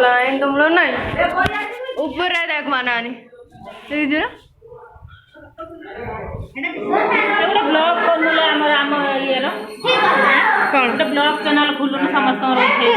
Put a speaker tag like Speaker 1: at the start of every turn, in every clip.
Speaker 1: line तुम लोग नहीं ऊपर है देख माना नहीं देख जरा
Speaker 2: ब्लॉग खोलुले हमर आम ये रो कोन ब्लॉग चैनल खोलुले समस्त रखे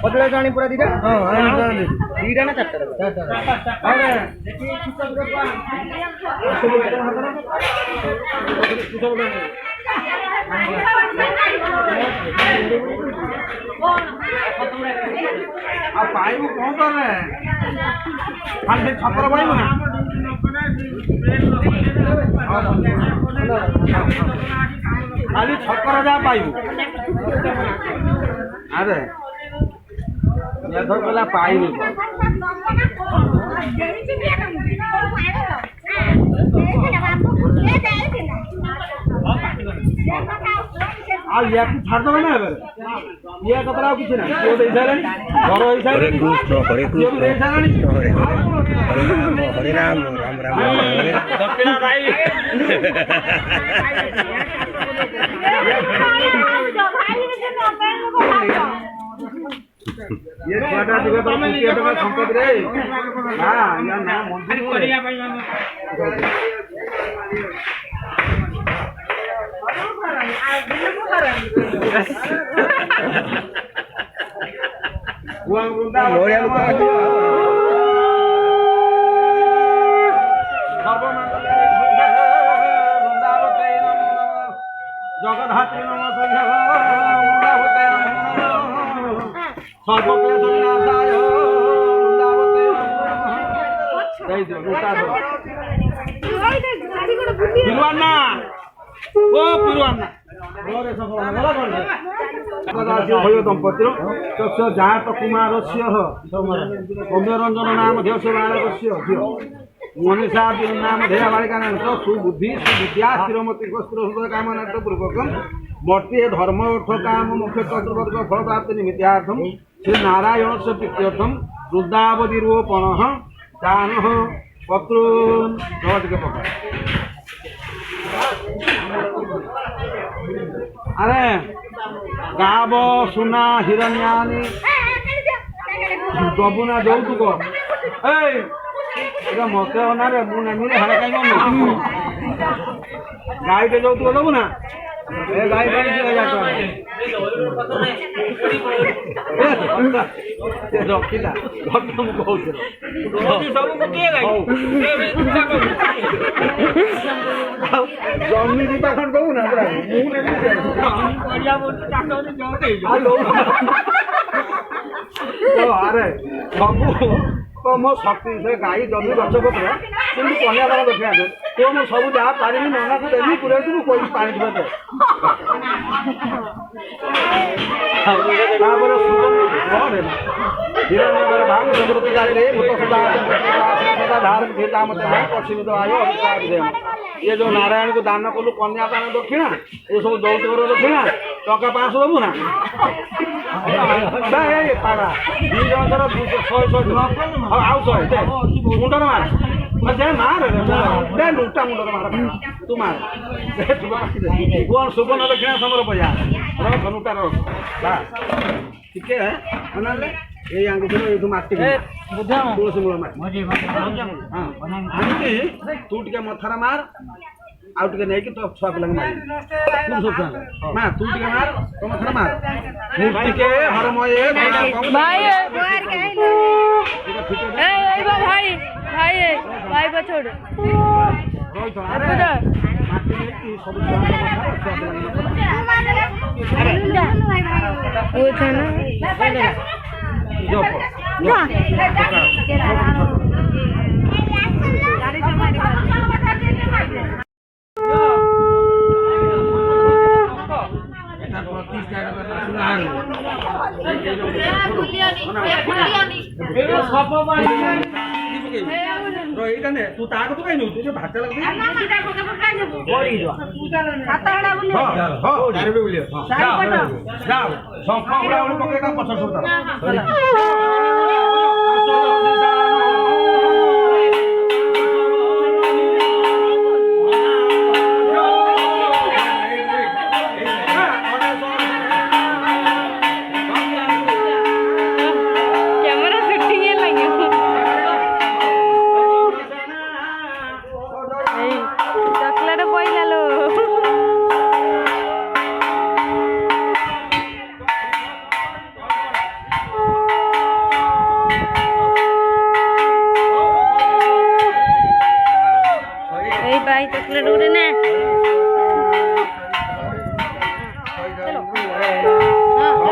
Speaker 3: कतले जानी पूरा दीदा हां दीदा ना चारटा अरे आ पाइबु कोन तो रे खाली से छपर पाइबु ना खाली छपर जा पाइबु अरे ये धर पहला पाइबु आ ये छाड़ दो ना ये कतरा किछ ना यो दे सारे घर होई सारे
Speaker 4: हरे कृष्ण
Speaker 3: यो दे सारे
Speaker 4: हरे राम राम राम हरे
Speaker 3: दक्षिणा भाई ये छाटा दिबे तो ये तो संपद रे हां या ना मंदिर करिया भाई uang bunda loya lupa जगद्धात्री नमः वृंदावते नमः सर्वक्लेशविनाशाय वृंदावते जय जय लुटा दो पिरुवान्ना ओ पिरुवान्ना गोरे सफल होला कोन कदाचित भयो दंपतिरो तस्य जात कुमारस्य सौम्यरंजन नाम देवस्य बालकस्य मनीषा नाम धेया बालिका नाम सुबुद्धि सुविद्या स्थिरमति स्थिर हृदय कामनार्थ पूर्वकम वर्ती धर्म अर्थ काम मुख्य चतुर्वर्ग फल प्राप्ति निमित्तार्थम श्री नारायण से प्रीत्यर्थम रुद्रावधि रोपण दान पत्र के पकड़ अरे गाव सुना हिरण्यानी दबुना যৌতুক এই এটা মতে না রে মু না মিলে হারা কাই মু গাইতে যৌতুক দেবো না এ গাই গাই দিয়ে যাতো এ রকিটা রক্ত মুখ হচ্ছে রকি সব মুখ দিয়ে গাই জন্মি দিবা খান কও না পুরা মু না মিলে করিয়া বলতে চাকরি জমতে হ্যালো তো আরে বাবু तो मो शक्ति से गाई जमी गछ पत्र तुम कन्या दान देखा दे तो मो सब जहाँ पानी नना को देवी पूरे तू कोई पानी दे तापर सुगम रे हिरण्यगर भाग समृद्धि गाई रे भूत सदा धार भेटा मत है पश्चिम तो आयो अभिशाप दे ये जो नारायण को दान कलु कन्या दान दक्षिणा ये सब जौतुक दक्षिणा टका 500 देबु ना ए पाड़ा दी जनकर 200 आउ सो दे मुंडर मार दे मार दे लुटा मुंडर मार तू मार दे तू मार दे कोन सुबन दक्षिणा समर पया रख लुटा रख बा ठीक है अनले ए अंगुठीर ए तू माटी बुझा तुलसी मूल मार मजे हां आनी तू टिके मथरा मार आउ टिके नै कि तो छुआ पिला मार तू सब मार तू टिके मार तो मथरा मार मूर्ति के हरमय
Speaker 1: भाई मार के ए भाई भाई भाई को छोड़
Speaker 3: रोई तो अरे माटी नै कि सब छुआ
Speaker 1: वो था ना
Speaker 3: जो ना गाड़ी हमारी तू ताक तो कहीं तू भात लगती जाओ पकड़ेगा 50
Speaker 1: ए भाई चॉकलेट उड़े ने
Speaker 2: चलो
Speaker 4: हाँ